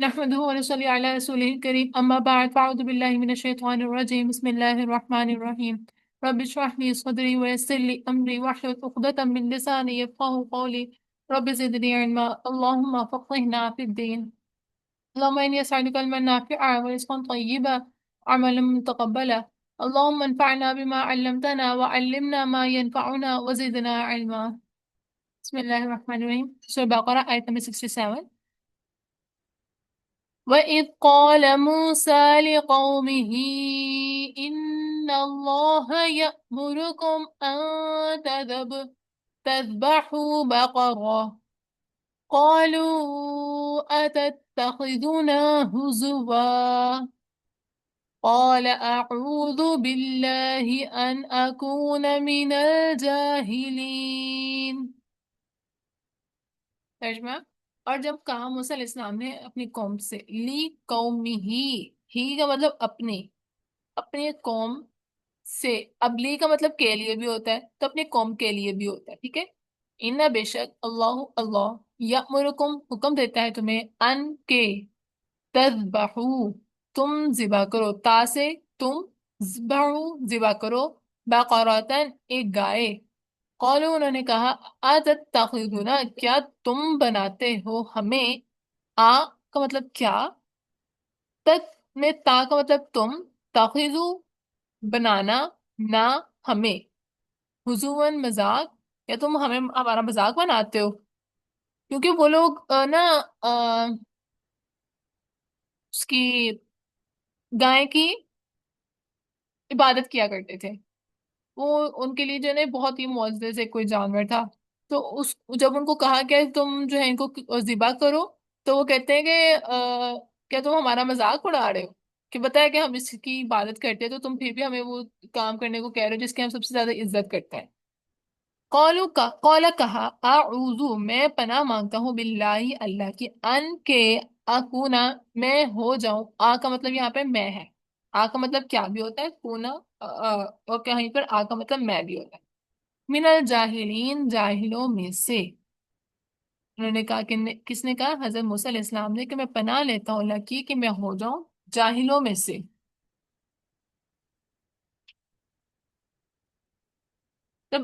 نحمده ونصلي على رسوله الكريم أما بعد فأعوذ بالله من الشيطان الرجيم بسم الله الرحمن الرحيم رب اشرح لي صدري ويسر لي أمري واحلل عقدة من لساني يفقهوا قولي رب زدني علما اللهم فقهنا في الدين اللهم إني أسألك علما نافعا ورزقا طيبا عملا متقبلا اللهم انفعنا بما علمتنا وعلمنا ما ينفعنا وزدنا علما. بسم الله الرحمن الرحيم. سورة البقرة آية number 67. وَإِذْ قَالَ مُوسَى لِقَوْمِهِ إِنَّ اللَّهَ يَأْمُرُكُمْ أَن تذبحوا بقرة قالوا أتتخذنا هزوا قال أعوذ بالله أن أكون من الجاهلين. ترجمہ: اور جب کہا موسیٰ علیہ السلام نے اپنی قوم سے، لی قومی ہی کا مطلب اپنے قوم سے، اب لی کا مطلب کے لیے بھی ہوتا ہے تو اپنے قوم کے لیے بھی ہوتا ہے، ٹھیک ہے. ان بے شک اللہ یامرکم حکم دیتا ہے تمہیں، ان کے، تذبحو تم ذبح کرو، تا سے تم، ذبحو ذبح کرو، بقراتن ایک گائے. قالوا انہوں نے کہا اتتخذنا کیا تم بناتے ہو ہمیں، آ کا مطلب کیا، تت میں تا کا مطلب تم، تاخذو بنانا، نہ ہمیں، حضون مذاق، یا تم ہمیں ہمارا مذاق بناتے ہو. کیونکہ وہ لوگ نا اس کی گائے کی عبادت کیا کرتے تھے. وہ ان کے لیے جو ہے نا بہت ہی معزز ایک کوئی جانور تھا. تو اس جب ان کو کہا کہ تم جو ہے ان کو ذبح کرو، تو وہ کہتے ہیں کہ کیا تم ہمارا مذاق اڑا رہے ہو، کہ بتایا کہ ہم اس کی عبادت کرتے ہیں تو تم پھر بھی ہمیں وہ کام کرنے کو کہہ رہے ہو جس کی ہم سب سے زیادہ عزت کرتے ہیں. قولا کہا، اعوذ میں پناہ مانگتا ہوں، باللہ اللہ کی، ان کے، اکونا میں ہو جاؤں، آ کا مطلب یہاں پہ میں ہے، آ کا مطلب کیا بھی ہوتا ہے، کونا، اور کہیں پر آ کا مطلب میں بھی ہوتا ہے، من الجاہلین جاہلوں میں سے. انہوں نے کہا کہ کس نے کہا؟ حضرت موسیٰ علیہ السلام نے، کہ میں پناہ لیتا ہوں اللہ کی کہ میں ہو جاؤں جاہلوں میں سے. تب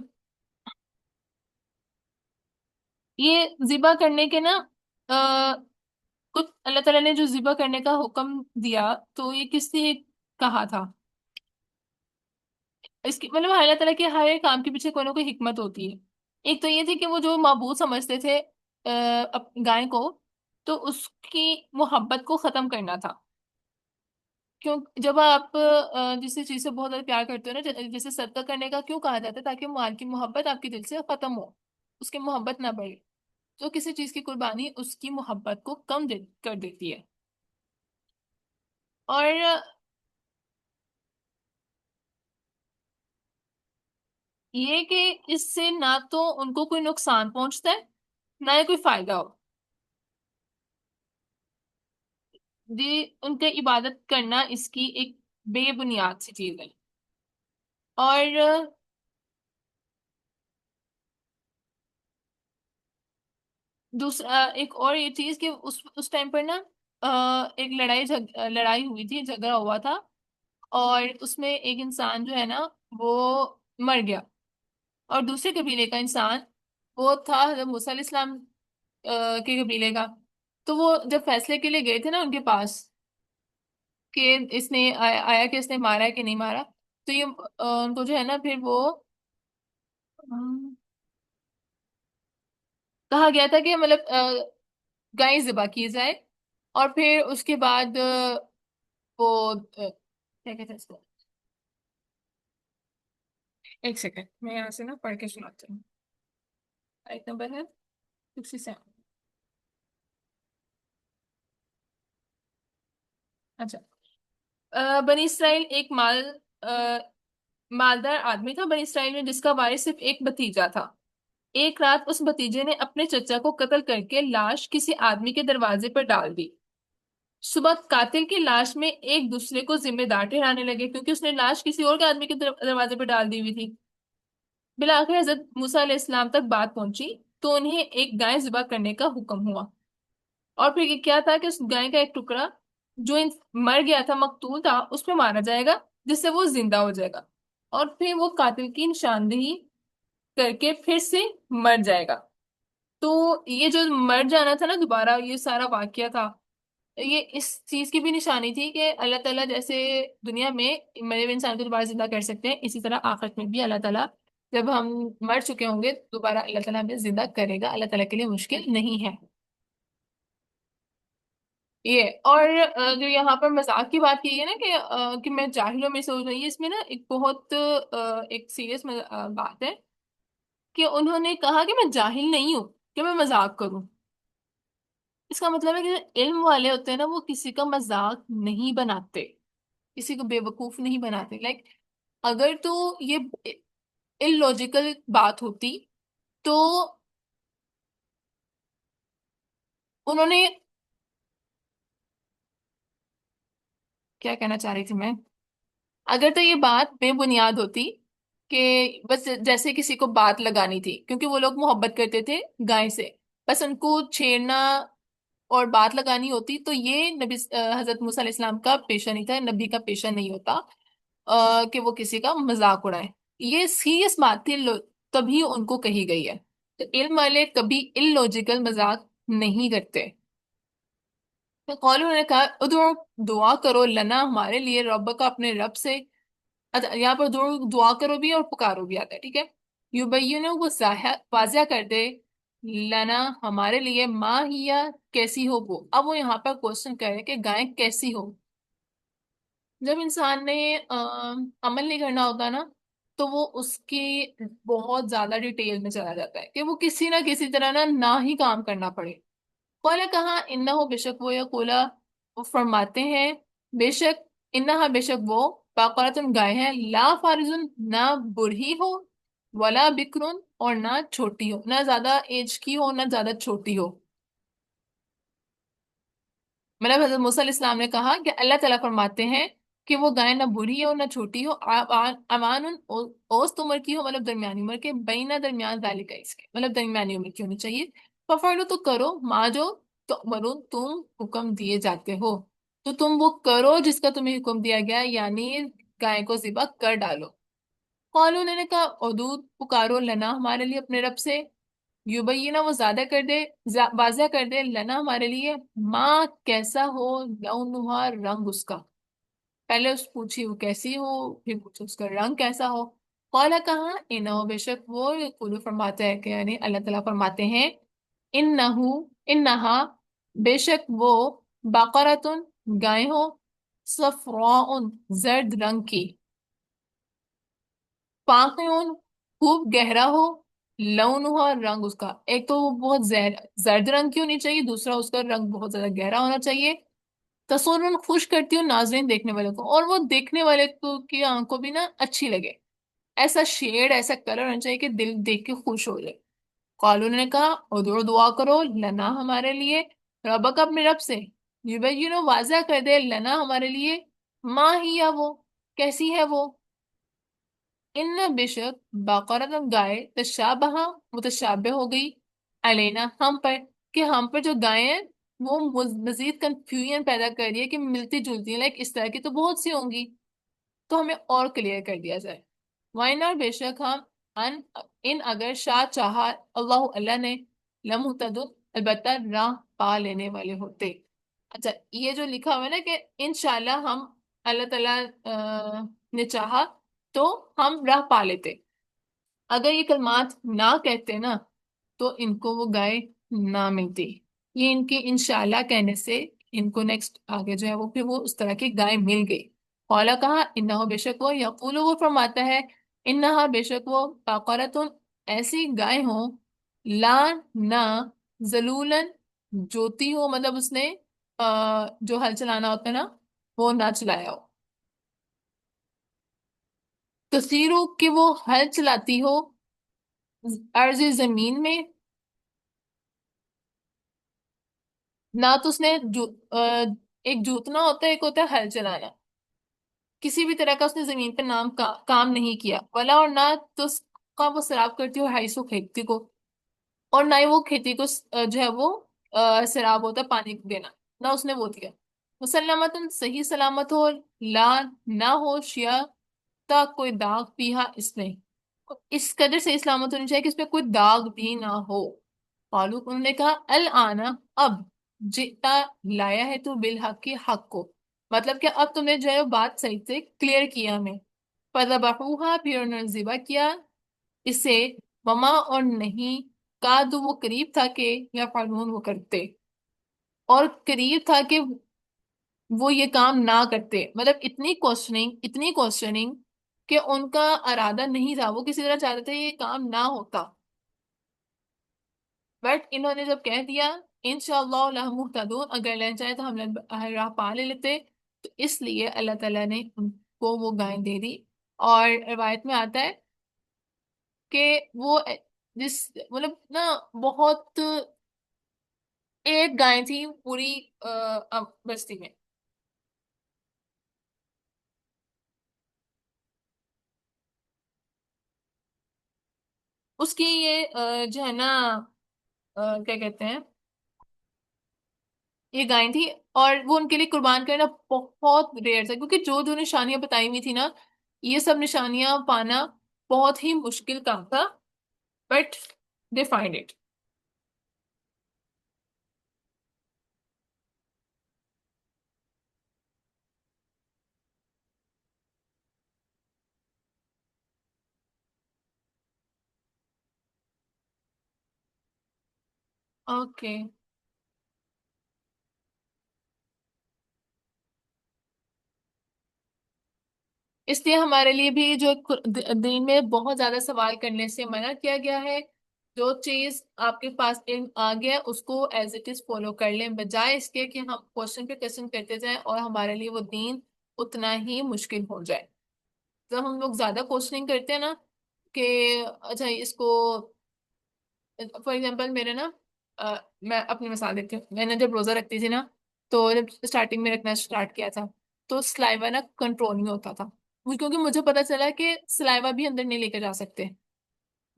یہ ذبح کرنے کے نا کچھ اللہ تعالیٰ نے جو ذبح کرنے کا حکم دیا تو یہ کس نے کہا تھا؟ اس کی مطلب اللہ تعالیٰ کے ہر ایک کام کے پیچھے کوئی نہ کوئی حکمت ہوتی ہے. ایک تو یہ تھی کہ وہ جو معبود سمجھتے تھے گائے کو، تو اس کی محبت کو ختم کرنا تھا. کیوں؟ جب آپ جس چیز سے بہت زیادہ پیار کرتے ہو نا، جیسے صدقہ کرنے کا کیوں کہا جاتا ہے؟ تاکہ مال کی محبت آپ کے دل سے ختم ہو، اس کی محبت نہ بڑھے. تو کسی چیز کی قربانی اس کی محبت کو کم کر دیتی ہے. اور یہ کہ اس سے نہ تو ان کو کوئی نقصان پہنچتا ہے، نہ ہی کوئی فائدہ ہو. ان کی عبادت کرنا اس کی ایک بے بنیاد سی چیز ہے. اور دوسرا ایک اور یہ چیز کہ اس ٹائم پر نا ایک لڑائی ہوئی تھی، جھگڑا ہوا تھا، اور اس میں ایک انسان جو ہے نا وہ مر گیا، اور دوسرے قبیلے کا انسان، وہ تھا حضرت موسیٰ علیہ السلام کے قبیلے کا. تو وہ جب فیصلے کے لیے گئے تھے نا ان کے پاس، کہ اس نے آیا کہ اس نے مارا ہے کہ نہیں مارا، تو یہ ان کو جو ہے نا پھر وہ کہا گیا تھا کہ مطلب گائے ذبح کی جائے، اور پھر اس کے بعد وہ کیا کہتے ہیں اس کو، ایک سیکنڈ میں یہاں سے نا پڑھ کے سناتی ہوں. آیت نمبر ہے 67. اچھا. بنی اسرائیل ایک مالدار آدمی تھا بنی اسرائیل میں، جس کا وارث صرف ایک بھتیجا تھا. ایک رات اس بھتیجے نے اپنے چچا کو قتل کر کے لاش کسی آدمی کے دروازے پر ڈال دی. صبح قاتل کی لاش میں ایک دوسرے کو ذمہ دار ٹھہرانے لگے، کیونکہ اس نے لاش کسی اور کے آدمی کے دروازے پر ڈال دی ہوئی تھی. بالآخر حضرت موسیٰ علیہ السلام تک بات پہنچی تو انہیں ایک گائے ذبح کرنے کا حکم ہوا. اور پھر یہ کیا تھا کہ اس گائے کا ایک ٹکڑا جو مر گیا تھا، مقتول تھا، اس پہ مارا جائے گا جس سے وہ زندہ ہو جائے گا، اور پھر وہ قاتل کی نشاندہی کر کے پھر سے مر جائے گا۔ تو یہ جو مر جانا تھا نا دوبارہ، یہ سارا واقعہ تھا، یہ اس چیز کی بھی نشانی تھی کہ اللہ تعالیٰ جیسے دنیا میں مرے ہوئے انسان کو دوبارہ زندہ کر سکتے ہیں، اسی طرح آخرت میں بھی اللہ تعالیٰ جب ہم مر چکے ہوں گے دوبارہ اللہ تعالیٰ ہمیں زندہ کرے گا، اللہ تعالیٰ کے لیے مشکل نہیں ہے یہ۔ اور جو یہاں پر مذاق کی بات کی ہے نا کہ میں جاہلوں میں سوچ رہی ہوں، اس میں نا ایک بہت ایک سیریس بات ہے کہ انہوں نے کہا کہ میں جاہل نہیں ہوں کہ میں مذاق کروں۔ اس کا مطلب ہے کہ جو علم والے ہوتے ہیں نا وہ کسی کا مذاق نہیں بناتے، کسی کو بے وقوف نہیں بناتے، اگر تو یہ ان لوجیکل بات ہوتی تو انہوں نے کیا کہنا چاہ رہی تھی میں، اگر تو یہ بات بے بنیاد ہوتی کہ بس جیسے کسی کو بات لگانی تھی کیونکہ وہ لوگ محبت کرتے تھے گائے سے، بس ان کو چھیڑنا اور بات لگانی ہوتی، تو یہ حضرت موسیٰ علیہ السلام کا پیشہ نہیں تھا، نبی کا پیشہ نہیں ہوتا کہ وہ کسی کا مذاق اڑائے، یہ سیریس بات تھی، تبھی ان کو کہی گئی ہے۔ تو علم والے کبھی ان لوجیکل مذاق نہیں کرتے۔ قالوا نے کہا ادعو، دعا کرو، لنا ہمارے لیے، رب کا اپنے رب سے۔ اچھا یہاں پر دعا کرو بھی اور پکارو بھی آتا ہے، ٹھیک ہے۔ یبینو وہ واضح کر دے، لنا ہمارے لیے، ماں ہیا کیسی ہو وہ، اب وہ یہاں پر کوشچن کر رہے کہ گائے کیسی ہو۔ جب انسان نے عمل نہیں کرنا ہوتا نا تو وہ اس کی بہت زیادہ ڈیٹیل میں چلا جاتا ہے کہ وہ کسی نہ کسی طرح نہ ہی کام کرنا پڑے۔ قولا کہا انہو بے شک وہ، یقولا وہ فرماتے ہیں، بے شک انہا بے شک وہ، باقرتن گائے ہیں، لا فارزن نہ بڑھی ہو، ولا بکرن اور نہ چھوٹی ہو، نہ زیادہ ایج کی ہو نہ زیادہ چھوٹی ہو۔ مطلب حضرت موسیٰ علیہ السلام نے کہا کہ اللہ تعالیٰ فرماتے ہیں کہ وہ گائے نہ بوڑھی ہو نہ چھوٹی ہو، امان اوسط عمر کی ہو، مطلب درمیانی عمر کے، بینا درمیان ذالک اس کے، مطلب درمیانی عمر کی ہونی چاہیے۔ ففعلوا تو کرو، ماں جو تؤمرون تم حکم دیے جاتے ہو، تو تم وہ کرو جس کا تمہیں حکم دیا گیا، یعنی گائے کو ذبح کر ڈالو۔ قالوا انہوں نے کہا ادود پکارو، لنا ہمارے لیے اپنے رب سے، یبینہ وہ زیادہ کر دے، واضح کر دے، لنا ہمارے لیے، ماں کیسا ہو، لونہا رنگ اس کا، پہلے اس پوچھی وہ کیسی ہو، پھر پوچھو اس کا رنگ کیسا ہو۔ قالا کہا انہو بے شک وہ، یقولو فرماتا ہے کہ یعنی اللہ تعالیٰ فرماتے ہیں، انہو انہا بے شک وہ، باقرتن گائے ہو، صفراء زرد رنگ کی، فاقعون خوب گہرا ہو، لونہا رنگ اس کا، ایک تو وہ بہت زرد رنگ کی ہونی چاہیے، دوسرا اس کا رنگ بہت زیادہ گہرا ہونا چاہیے، تصور خوش کرتی ہوں ناظرین دیکھنے والے کو، اور وہ دیکھنے والے کو کی آنکھ کو بھی نا اچھی لگے، ایسا شیڈ ایسا کلر ہونا چاہیے کہ دل دیکھ کے خوش ہو جائے۔ قالون نے کہا ادعو دعا کرو، لنا ہمارے لیے، ربک اپنے رب سے، یبینو واضح کر دے، لنا ہمارے لیے، ماں ہی یا وہ کیسی ہے وہ، ان بے شک باقرۃ گائے، تشابہ متشابہ ہو گئی، علینا ہم پر، کہ ہم پر جو گائے ہیں وہ مزید کنفیوژن پیدا کر رہی ہے کہ ملتی جلتی ہیں، اس طرح کی تو بہت سی ہوں گی، تو ہمیں اور کلیئر کر دیا جائے۔ وائن اور بے شک ہم، ان ان اگر شاہ چاہا اللہ اللہ نے، لمہتد البتہ راہ پا لینے والے ہوتے۔ اچھا یہ جو لکھا ہوا ہے نا کہ انشاءاللہ ہم، اللہ تعالیٰ نے چاہا تو ہم راہ پا لیتے، اگر یہ کلمات نہ کہتے نا تو ان کو وہ گائے نہ ملتی، یہ ان کے انشاءاللہ کہنے سے ان کو نیکسٹ آگے جو ہے وہ پھر وہ اس طرح کی گائے مل گئی۔ قولا کہا انہو بے شک وہ، یقول وہ فرماتا ہے، انہا بے شک وہ، باقرتن ایسی گائے ہوں، لا نہ، ذلولن جوتی ہو، مطلب اس نے جو ہل چلانا ہوتا ہے نا وہ نہ چلایا ہو، کثیرو کہ وہ ہل چلاتی ہو، ارض زمین میں، نہ تو اس نے ایک جوتنا ہوتا ہے، ایک ہوتا ہے ہل چلانا، کسی بھی طرح کا اس نے زمین پہ کام نہیں کیا، ولا اور نہ تو اس کا وہ سراب کرتی ہو، ہائسو کھیتی کو، اور نہ ہی وہ کھیتی کو جو ہے وہ سراب ہوتا ہے پانی دینا، نہ اس نے وہ دیا۔ مسلمتن صحیح سلامت ہو، لا نہ ہو شیا تا کوئی داغ پیہا اس میں، اس قدر صحیح سلامت ہونی چاہیے کہ اس پہ کوئی داغ بھی نہ ہو۔ قالو انہوں نے کہا الانا اب، جئتا لایا ہے تو بالحق کی حق کو، مطلب کہ اب تم نے جو ہے وہ بات صحیح سے کلیئر کیا ہمیں۔ فذبحوها پھر انہوں نے ذبح کیا اسے، وما اور نہیں، کادو وہ قریب تھا کہ یا فعلون وہ کرتے، اور قریب تھا کہ وہ یہ کام نہ کرتے، مطلب اتنی کوشچننگ اتنی کوشچننگ کہ ان کا ارادہ نہیں تھا، وہ کسی طرح چاہتے تھے یہ کام نہ ہوتا، بٹ انہوں نے جب کہہ دیا انشاءاللہ لہم مہتدون، اگر لے جائے تو ہم راہ پا لے لیتے، تو اس لیے اللہ تعالیٰ نے ان کو وہ گائے دے دی۔ اور روایت میں آتا ہے کہ وہ جس مطلب نا بہت، ایک گائے تھی پوری بستی میں۔ اس کی یہ جو ہے نا کیا کہتے ہیں، یہ گائے تھی، اور وہ ان کے لیے قربان کرنا بہت ریئر تھا، کیونکہ جو جو نشانیاں بتائی ہوئی تھی نا، یہ سب نشانیاں پانا بہت ہی مشکل کام تھا، but they find it. Okay, اس لیے ہمارے لیے بھی جو دین میں بہت زیادہ سوال کرنے سے منع کیا گیا ہے، جو چیز آپ کے پاس علم آ گیا اس کو ایز اٹ از فالو کر لیں، بجائے اس کے کہ ہم کوشچن پہ کوشچن کرتے جائیں اور ہمارے لیے وہ دین اتنا ہی مشکل ہو جائے۔ جب ہم لوگ زیادہ کوشچننگ کرتے ہیں نا کہ اچھا اس کو، فار ایگزامپل میرے نا میں اپنی مثال دیتی ہوں، میں نے جب روزہ رکھتی تھی نا، تو جب اسٹارٹنگ میں رکھنا اسٹارٹ کیا تھا تو سلائیوا نا کنٹرول نہیں ہوتا تھا، کیونکہ مجھے پتا چلا کہ سلائیوا بھی اندر نہیں لے کے جا سکتے،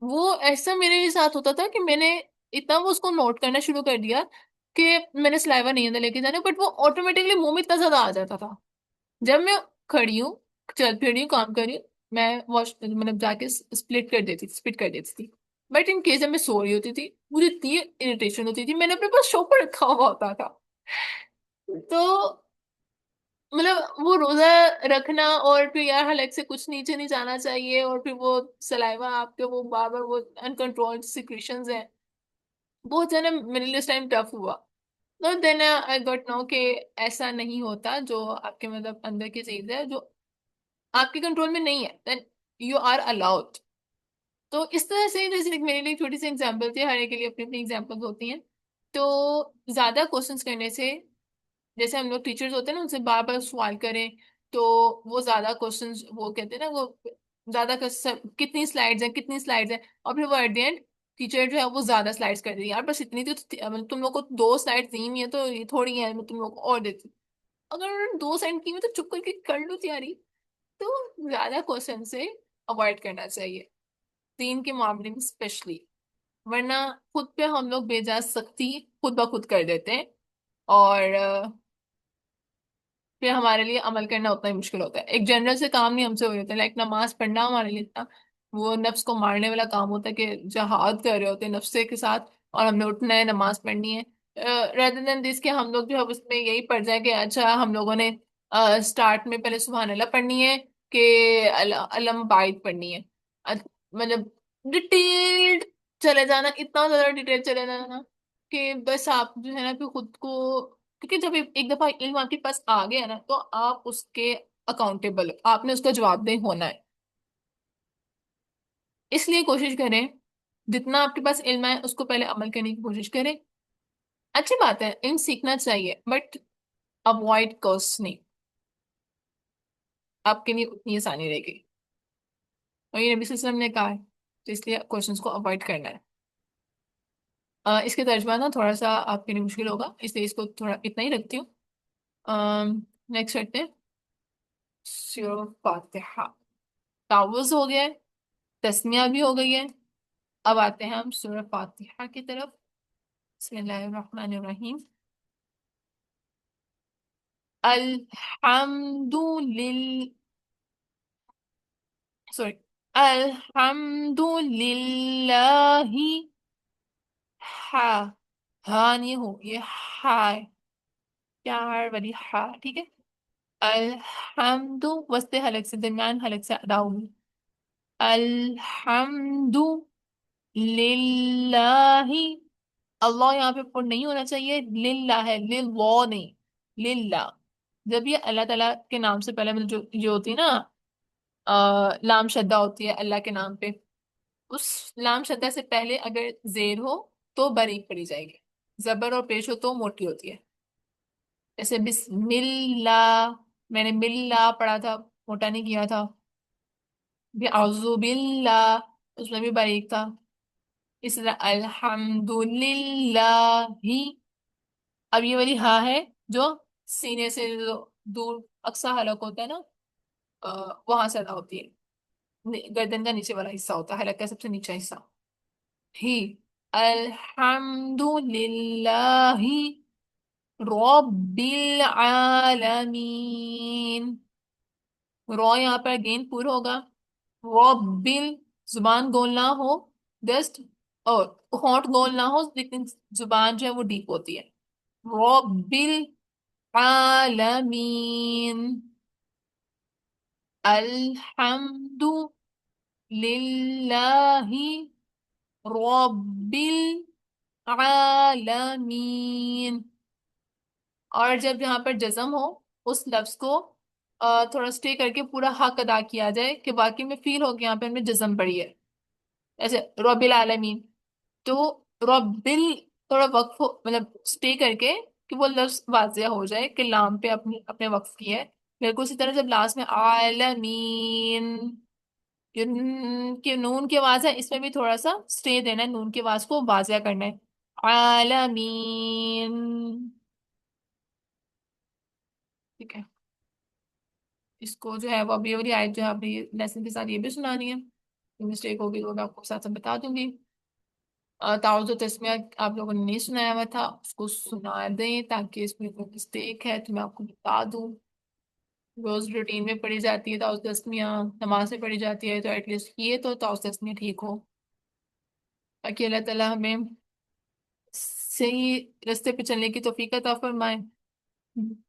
وہ ایسا میرے ساتھ ہوتا تھا کہ میں نے اتنا وہ اس کو نوٹ کرنا شروع کر دیا کہ میں نے سلائیوا نہیں اندر لے کے جانا، بٹ وہ آٹومیٹکلی منہ میں اتنا زیادہ آ جاتا تھا، جب میں کھڑی ہوں، چل پھر رہی ہوں، کام کر رہی ہوں، میں واش مطلب جا کے اسپلٹ کر دیتی تھی، بٹ ان کیس جب میں سو رہی ہوتی تھی مجھے اتنی اریٹیشن ہوتی تھی، میں نے اپنے پاس شوپر رکھا ہوا ہوتا تھا، تو مطلب وہ روزہ رکھنا اور پھر یار حلق سے کچھ نیچے نہیں جانا چاہیے، اور پھر وہ سلائیوا آپ کے وہ بار بار وہ انکنٹرول سیکریشنز ہیں، بہت زیادہ میرے لیے اس ٹائم ٹف ہوا، تو دین آئی گاٹ نو کہ ایسا نہیں ہوتا، جو آپ کے مطلب اندر کی چیز ہے جو آپ کے کنٹرول میں نہیں ہے دین یو آر الاؤڈ۔ تو اس طرح سے جیسے میرے لیے چھوٹی سی ایگزامپل تھی، ہر ایک کے لیے اپنی اپنی ایگزامپل ہوتی ہیں، تو زیادہ کوشچنس کرنے سے، جیسے ہم لوگ ٹیچرز ہوتے ہیں نا ان سے بار بار سوال کریں، تو وہ زیادہ کوشچنس وہ کہتے ہیں نا وہ زیادہ کتنی سلائڈز ہیں کتنی سلائڈز ہیں، اور پھر وہ ایٹ دی اینڈ ٹیچر جو ہے وہ زیادہ سلائڈز کر دی، یار بس اتنی مطلب تم لوگ کو دو سلائڈ دی ہوئی ہیں تو یہ تھوڑی ہے میں تم لوگ کو اور دیتی، اگر انہوں نے دو سینڈ کی ہوئی تو چپ کر کے کر لو تیاری، تو زیادہ کوشچن سے اوائڈ کرنا چاہیے دین کے معاملے میں اسپیشلی، ورنہ خود پہ ہم لوگ بے جا سختی خود بخود کر دیتے ہیں، اور پھر ہمارے لیے عمل کرنا اتنا ہی مشکل ہوتا ہے، ایک جنرل سے کام نہیں ہم سے ہو رہے ہوتے، لائک نماز پڑھنا ہمارے لیے اتنا وہ نفس کو مارنے والا کام ہوتا ہے کہ جہاد کر رہے ہوتے ہیں نفس کے ساتھ، اور ہم نے اٹھنا ہے نماز پڑھنی ہے، ردر دین دس کہ ہم لوگ جو ہے اس میں یہی پڑ جائے کہ اچھا ہم لوگوں نے اسٹارٹ میں پہلے سبحان اللہ پڑھنی ہے کہ علم باعث پڑھنی ہے، مطلب ڈیٹیلڈ چلے جانا، اتنا زیادہ ڈیٹیل چلے جانا کہ بس آپ جو ہے نا پھر خود کو، کیونکہ جب ایک دفعہ علم آپ کے پاس آ گیا نا تو آپ اس کے اکاؤنٹیبل، آپ نے اس کا جواب دہ ہونا ہے، اس لیے کوشش کریں جتنا آپ کے پاس علم ہے اس کو پہلے عمل کرنے کی کوشش کریں، اچھی بات ہے علم سیکھنا چاہیے بٹ اوائڈ کوس نہیں، آپ کے لیے اتنی آسانی رہے گی، اور یہ نبی صلی اللہ علیہ وسلم نے کہا ہے، تو اس لیے کوشچنس کو اوائڈ کرنا ہے۔ اس کے ترجمہ نا تھوڑا سا آپ کے لیے مشکل ہوگا، اس لیے اس کو تھوڑا اتنا ہی رکھتی ہوں، نیکسٹ کرتے ہیں سورہ فاتحہ، تعوذ ہو گیا ہے، تسمیہ بھی ہو گئی ہے، اب آتے ہیں ہم سورہ فاتحہ کی طرف۔ بسم اللہ الرحمن الرحیم. الحمد لل سوری الحمد للہ. ہا، ہاں نہیں ہو یہ ہا ہے، پیار والی ہا، ٹھیک ہے. الحمد وسط حلق سے، درمیان حلق سے ادا ہوگی. الحمد للہ. اللہ یہاں پہ پر نہیں ہونا چاہیے، للہ ہے، للہ نہیں، للہ. جب یہ اللہ تعالیٰ کے نام سے پہلے مطلب جو ہوتی ہے نا، لام شدہ ہوتی ہے اللہ کے نام پہ، اس لام شدہ سے پہلے اگر زیر ہو تو باریک پڑی جائے گی، زبر اور پیش ہو تو موٹی ہوتی ہے. جیسے بسم اللہ، میں نے ملا پڑھا تھا، موٹا نہیں کیا تھا. اعوذ باللہ، اس میں بھی باریک تھا. اس طرح الحمد للہ. اب یہ والی ہاں ہے جو سینے سے جو دور اقصا حلق ہوتا ہے نا، وہاں سے ادا ہوتی ہے. گردن کا نیچے والا حصہ ہوتا ہے حلق کا سب سے نیچا حصہ. ہی، الحمد للہ رب العالمین. رو یہاں پر گین پورا ہوگا. ربل، زبان گول نہ ہو، جسٹ، اور ہونٹ گول نہ ہو لیکن زبان جو ہے وہ ڈیپ ہوتی ہے. رب العالمین. الحمد للہ رب العالمین. اور جب یہاں پر جزم ہو، اس لفظ کو تھوڑا اسٹے کر کے پورا حق ادا کیا جائے کہ باقی میں فیل ہو کہ یہاں پہ ہم نے جزم پڑھی ہے. ایسے رب العالمین، تو ربل تھوڑا وقف مطلب اسٹے کر کے کہ وہ لفظ واضح ہو جائے کہ لام پہ اپنے وقف کی ہے. بالکل اسی طرح جب لاسٹ میں عالمین، کہ نون کی آواز ہے، اس میں بھی تھوڑا سا اسٹے دینا ہے، نون کی آواز کو واضح کرنا ہے. عالمین. ٹھیک ہے. اس کو جو ہے وہ ابھی والی آیت جو ہے اپنی لیسن کے ساتھ یہ بھی سنانی ہے. مسٹیک ہوگی تو میں آپ کو ساتھ ساتھ بتا دوں گی. تعوذ و تسمیہ آپ لوگوں نے نہیں سنایا ہوا تھا، اس کو سنا دیں تاکہ اس میں کوئی مسٹیک ہے تو میں آپ کو بتا دوں. روز روٹین میں پڑھی جاتی ہے تعوذ تسمیہ، نماز میں پڑھی جاتی ہے، تو ایٹ لیسٹ یہ تو تعوذ تسمیہ ٹھیک ہو، تاکہ اللہ تعالیٰ ہمیں صحیح رستے پہ چلنے کی توفیق عطا فرمائے.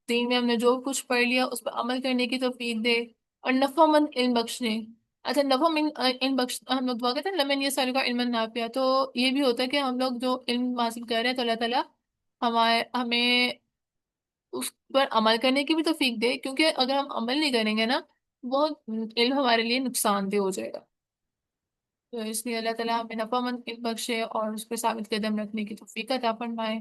دین میں ہم نے جو کچھ پڑھ لیا اس پہ عمل کرنے کی توفیق دے، اور نفع مند علم بخشنے. اچھا، نفع مند علم بخش، ہم لوگ دعا کہتے ہیں لمن یہ سالوں کا علم نافع، تو یہ بھی ہوتا ہے کہ ہم لوگ جو علم حاصل کر رہے ہیں تو اللہ تعالیٰ ہمیں اس پر عمل کرنے کی بھی توفیق دے، کیونکہ اگر ہم عمل نہیں کریں گے نا، وہ علم ہمارے لیے نقصان دہ ہو جائے گا. تو اس لیے اللہ تعالیٰ ہمیں نفع مند علم بخشے اور اس پہ ثابت قدم رکھنے کی توفیق عطا فرمائے.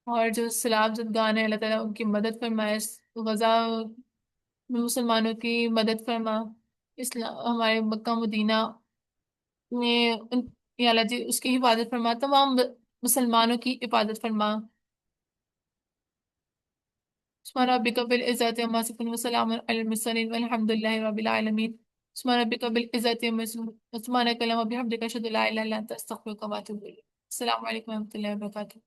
اور جو سیلاب زدگان ہے اللہ تعالیٰ ان کی مدد فرمائے، غزہ میں مسلمانوں کی مدد فرما. اسلام ہمارے مکہ مدینہ میں یا اللہ جی اس کی حفاظت فرما، تمام مسلمانوں کی حفاظت فرما. سبحان ربک رب العزت عما یصفون وسلام علی المرسلین والحمد للہ رب العالمین. سبحان ربک رب العزت عما یصفون سبحانک اللہم وبحمدک اشہد ان لا الہ الا انت استغفرک واتوب الیک. السلام علیکم و رحمۃ اللہ وبرکاتہ.